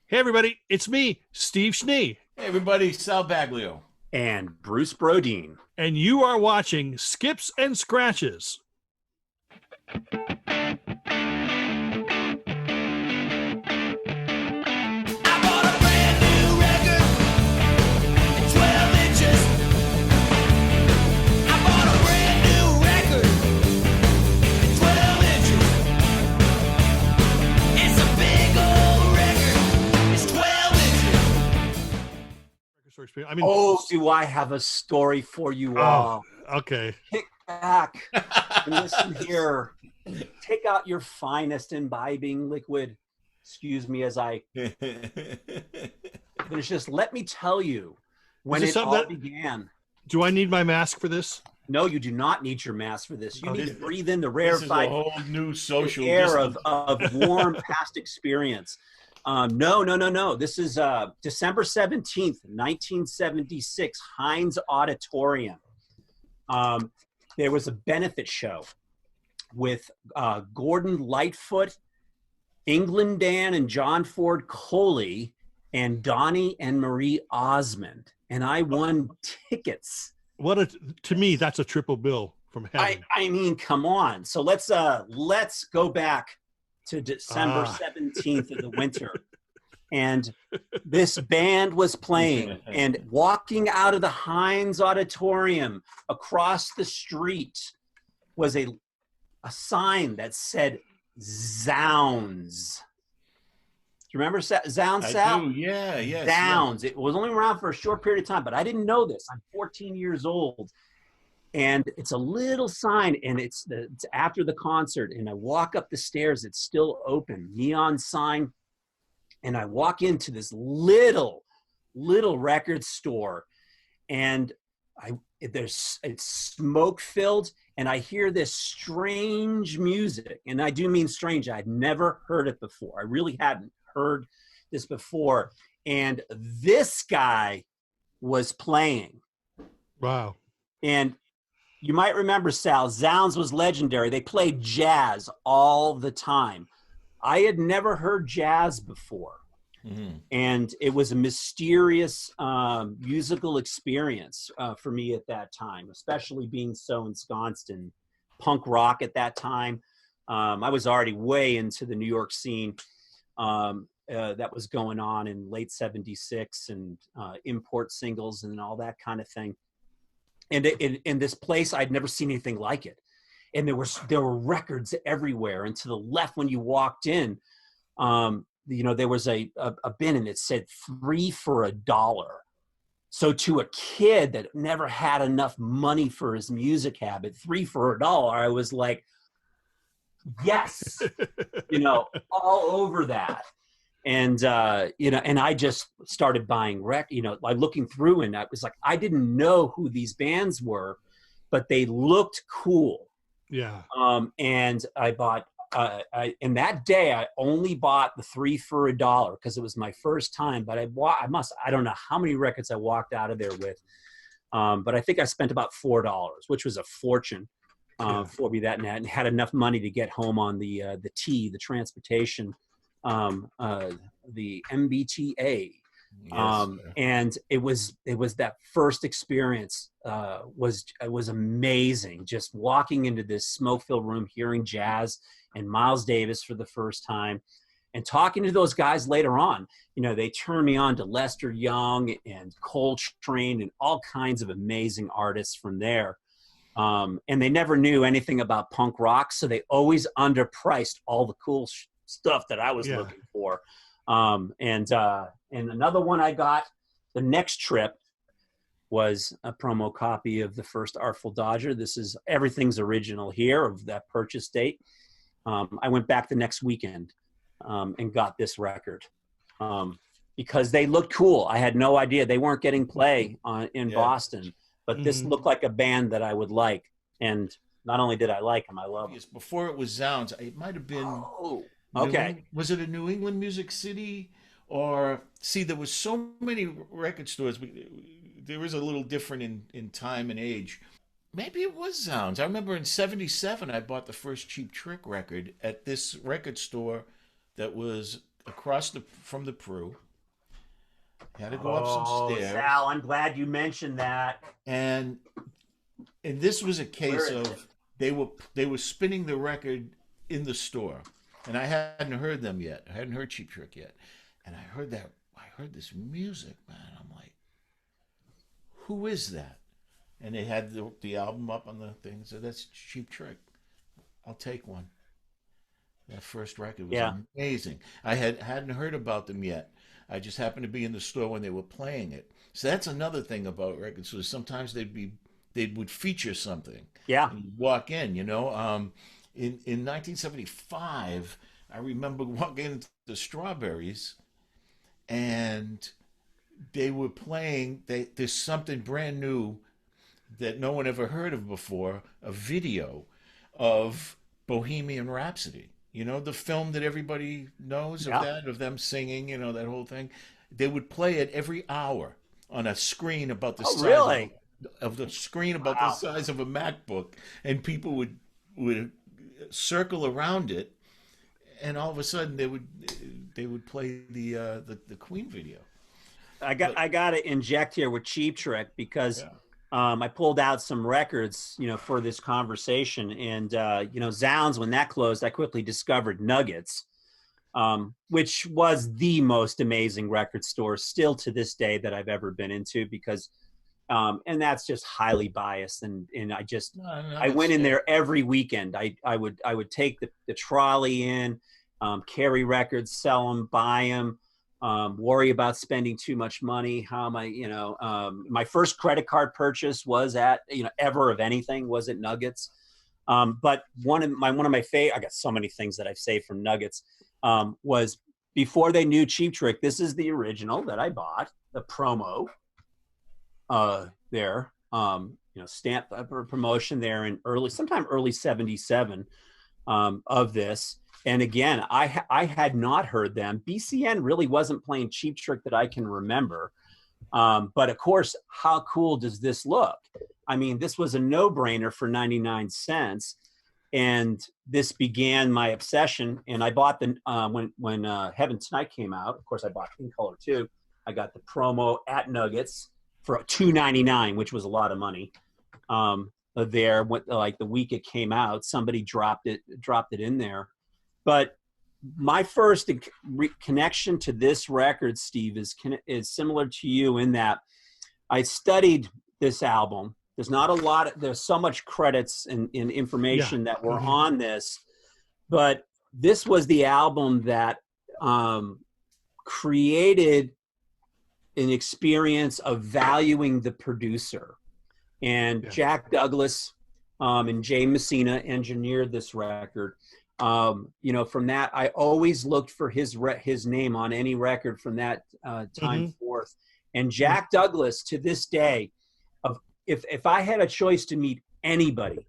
Hey, everybody, it's me, Steve Schnee, Hey everybody, Sal Baglio. And Bruce Brodeen. and you are watching Skips and Scratches. I bought a brand new record, 12 inches. I bought a brand new record, 12 inches. It's a big old record, it's 12 inches. I mean, Oh, do I have a story for you all? okay. Kick back and listen here. Take out your finest imbibing liquid. Excuse me as I finish this. Let me tell you when Is it this all something began. Do I need my mask for this? No, you do not need your mask for this. You need to Okay. breathe in the This is a rarefied whole new social air distance. of warm past experience. No. This is December 17th, 1976, Heinz Auditorium. There was a benefit show with Gordon Lightfoot, England Dan and John Ford Coley, and Donny and Marie Osmond. And I won tickets. To me, that's a triple bill from heaven. I mean, come on. So let's go back to December 17th of the winter. And this band was playing, and walking out of the Heinz Auditorium across the street was a sign that said Zounds. Do you remember Zounds, I Sal? do, yeah, yes. Zounds. It was only around for a short period of time, but I didn't know this. I'm 14 years old. And it's a little sign, and it's after the concert, and I walk up the stairs. It's still open, neon sign, and I walk into this little record store, and it's smoke filled, and I hear this strange music, and I do mean strange. I'd never heard it before. I really hadn't heard this before, and this guy was playing. Wow. And you might remember, Sal, Zounds was legendary. They played jazz all the time. I had never heard jazz before. Mm-hmm. And it was a mysterious musical experience for me at that time, especially being so ensconced in punk rock at that time. I was already way into the New York scene that was going on in late 76 and import singles and all that kind of thing. And in this place, I'd never seen anything like it. And there were records everywhere. And to the left, when you walked in, there was a bin, and it said 3 for $1. So to a kid that never had enough money for his music habit, 3 for $1, I was like, yes, all over that. And, and I just started buying like looking through, and I was like, I didn't know who these bands were, but they looked cool. Yeah. And I bought, and that day I only bought the 3 for $1 because it was my first time, but I don't know how many records I walked out of there with. But I think I spent about $4, which was a fortune for me that night, and had enough money to get home on the transportation, the MBTA. Yes, and it was that first experience was amazing. Just walking into this smoke-filled room, hearing jazz and Miles Davis for the first time, and talking to those guys later on. They turned me on to Lester Young and Coltrane and all kinds of amazing artists from there. And they never knew anything about punk rock, so they always underpriced all the cool stuff that I was looking for. And another one I got the next trip was a promo copy of the first Artful Dodger. This is everything's original here of that purchase date. I went back the next weekend and got this record because they looked cool. I had no idea they weren't getting play in Boston, but this looked like a band that I would like. And not only did I like them, I love them. Before it was Zounds, it might have been. Oh, okay. Was it a New England Music City? Or see, there was so many record stores. There is a little different in time and age. Maybe it was Zounds. I remember in '77 I bought the first Cheap Trick record at this record store that was across from the Pru. Had to go up some stairs. Sal, I'm glad you mentioned that. And this was a case Where is of they were spinning the record in the store, and I hadn't heard them yet. I hadn't heard Cheap Trick yet, and I heard this music, man. I'm like, who is that? And they had the album up on the thing. So that's Cheap Trick. I'll take one. That first record was amazing. I hadn't heard about them yet. I just happened to be in the store when they were playing it. So that's another thing about records. So sometimes they would feature something. Yeah. And you'd walk in, you know. In 1975, I remember walking into the Strawberries, and they were playing. There's something brand new that no one ever heard of before. A video of Bohemian Rhapsody. You know, the film that everybody knows of them singing, you know, that whole thing. They would play it every hour on a screen about the size of the screen about the size of a MacBook, and people would circle around it, and all of a sudden they would play the Queen video. I got to inject here with Cheap Trick because I pulled out some records, you know, for this conversation, and you know, Zounds, when that closed, I quickly discovered Nuggets, which was the most amazing record store still to this day that I've ever been into, because and that's just highly biased, and I went in there every weekend. I would take the trolley in, carry records, sell them, buy them. Worry about spending too much money. How am I, you know, my first credit card purchase was at, you know, ever of anything, was at Nuggets. But one of my favorite, I got so many things that I've saved from Nuggets, was before they knew Cheap Trick. This is the original that I bought, the promo, there, you know, stamp promotion there in sometime early 77, of this. And again, I had not heard them. BCN really wasn't playing Cheap Trick that I can remember. But of course, how cool does this look? I mean, this was a no-brainer for 99 cents. And this began my obsession. And I bought when Heaven Tonight came out, of course, I bought In Color too. I got the promo at Nuggets for $2.99, which was a lot of money. There, like the week it came out, somebody dropped it in there. But my first connection to this record, Steve, is similar to you in that I studied this album. There's not a lot. There's so much credits and information that were on this, but this was the album that created an experience of valuing the producer. And Jack Douglas and Jay Messina engineered this record. You know, from that, I always looked for his name on any record from that time forth. And Jack Douglas, to this day, if I had a choice to meet anybody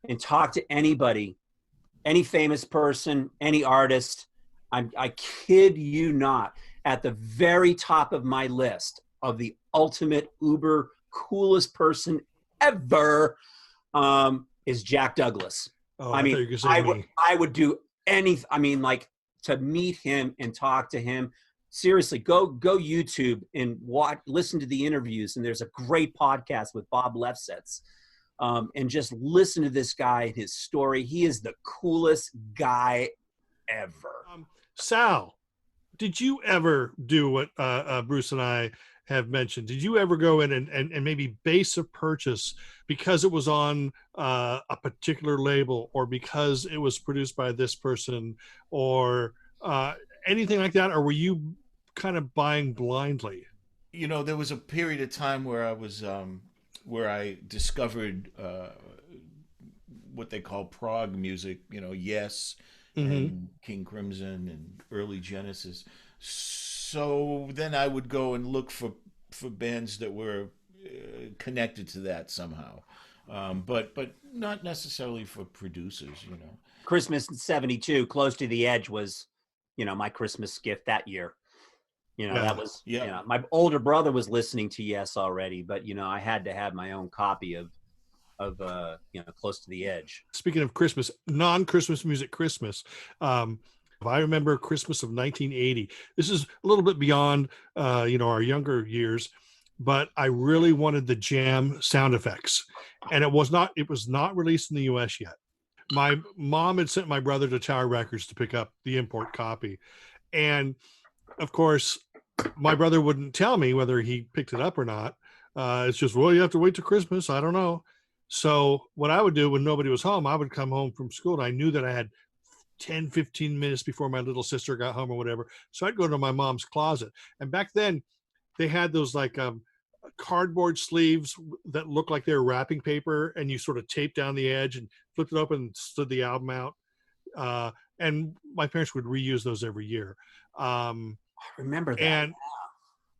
and talk to anybody, any famous person, any artist, I kid you not, at the very top of my list of the ultimate uber coolest person ever is Jack Douglas. Oh, I mean, I would do anything. I mean, like, to meet him and talk to him. Seriously, go YouTube and listen to the interviews. And there's a great podcast with Bob Lefsetz. And just listen to this guy and his story. He is the coolest guy ever. Sal, did you ever do what Bruce and I have mentioned? Did you ever go in and maybe base a purchase because it was on a particular label, or because it was produced by this person, or anything like that? Or were you kind of buying blindly? You know, there was a period of time where I was where I discovered what they call prog music, you know, Yes, and King Crimson and early Genesis. So then I would go and look for bands that were connected to that somehow, but not necessarily for producers, you know. Christmas in '72, Close to the Edge was, you know, my Christmas gift that year. You know, that was, you know, my older brother was listening to Yes already, but, you know, I had to have my own copy of you know, Close to the Edge. Speaking of Christmas, non-Christmas music, Christmas, I remember Christmas of 1980. This is a little bit beyond, our younger years, but I really wanted the Jam sound effects, and it was not released in the U.S. yet. My mom had sent my brother to Tower Records to pick up the import copy, and of course, my brother wouldn't tell me whether he picked it up or not. It's just, well, you have to wait till Christmas. I don't know. So what I would do when nobody was home, I would come home from school, and I knew that I had 10, 15 minutes before my little sister got home or whatever. So I'd go to my mom's closet. And back then they had those like cardboard sleeves that looked like they were wrapping paper, and you sort of taped down the edge and flipped it open and stood the album out. And my parents would reuse those every year. I remember that.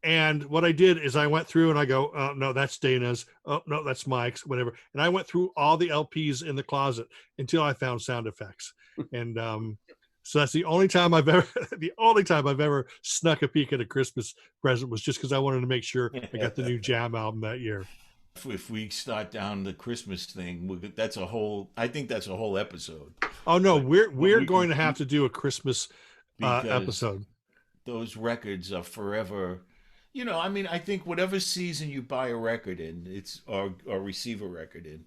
And what I did is I went through and I go, oh, no, that's Dana's. Oh, no, that's Mike's, whatever. And I went through all the LPs in the closet until I found sound effects. And so that's the only time I've ever snuck a peek at a Christmas present, was just because I wanted to make sure I got the new Jam album that year. If we start down the Christmas thing, I think that's a whole episode. Oh no, we're going to have to do a Christmas episode. Those records are forever. I think whatever season you buy a record in, or receive a record in,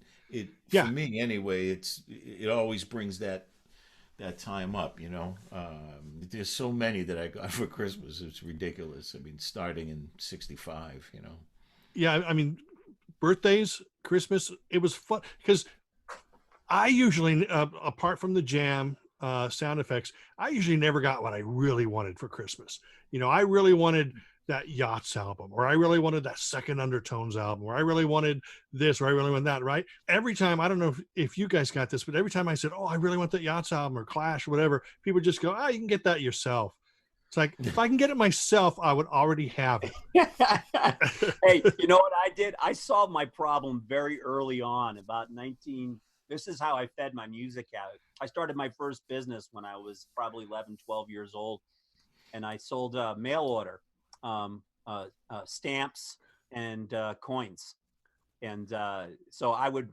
for me anyway, it always brings that time up. There's so many that I got for Christmas, it's ridiculous. Starting in '65. Yeah, birthdays, Christmas, it was fun because I usually, apart from the Jam sound effects, I usually never got what I really wanted for Christmas. I really wanted that Yachts album, or I really wanted that Second Undertones album, or I really wanted this, or I really want that, right? Every time, I don't know if you guys got this, but every time I said, oh, I really want that Yachts album or Clash or whatever, people just go, you can get that yourself. It's like, if I can get it myself, I would already have it. Hey, you know what I did? I solved my problem very early on, this is how I fed my music out. I started my first business when I was probably 11, 12 years old, and I sold mail order stamps and coins. And so I would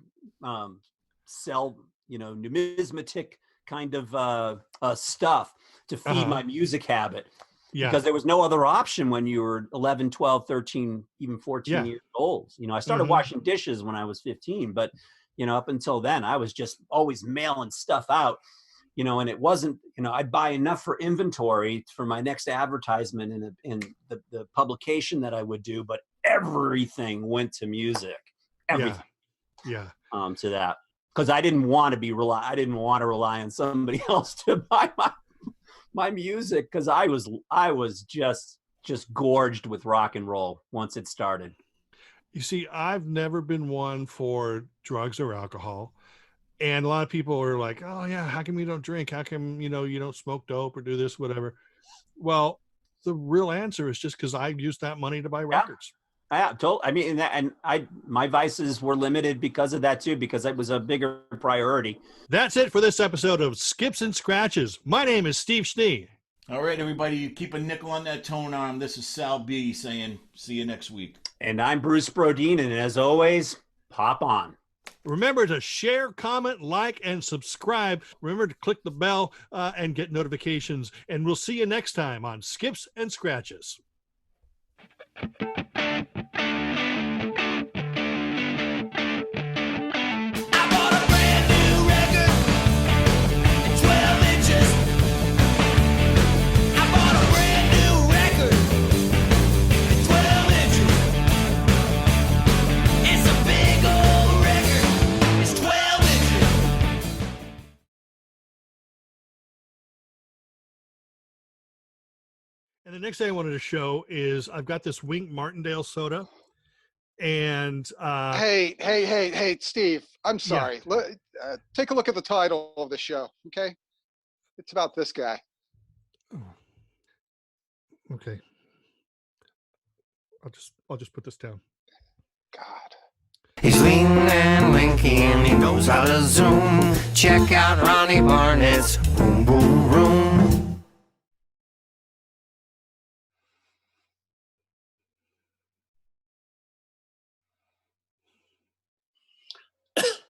sell, numismatic kind of stuff to feed my music habit. Yeah. Because there was no other option when you were 11, 12, 13, even 14 years old. I started washing dishes when I was 15, but up until then, I was just always mailing stuff out, and it wasn't, I'd buy enough for inventory for my next advertisement in the publication that I would do, but everything went to music, everything. Yeah. To that, because I didn't want to rely on somebody else to buy my music, because I was just gorged with rock and roll once it started. You see, I've never been one for drugs or alcohol. And a lot of people are like, oh yeah, how come you don't drink? How come, you don't smoke dope or do this, whatever? Well, the real answer is just because I used that money to buy records. Yeah, totally. My vices were limited because of that too, because it was a bigger priority. That's it for this episode of Skips and Scratches. My name is Steve Schnee. All right, everybody, keep a nickel on that tone arm. This is Sal B saying, see you next week. And I'm Bruce Brodeen, and as always, pop on. Remember to share, comment, like, and subscribe. Remember to click the bell and get notifications. And we'll see you next time on Skips and Scratches. And the next thing I wanted to show is I've got this Wink Martindale soda. And hey, Steve, I'm sorry. Yeah. Take a look at the title of the show, okay? It's about this guy. Oh. Okay. I'll just put this down. God. He's lean and winky and he knows how to zoom. Check out Ronnie Barnett's Boom Boom Room.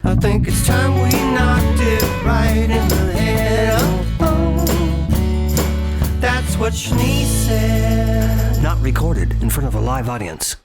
I think it's time we knocked it right in the head. Oh, oh. what Schnee said. Not recorded in front of a live audience.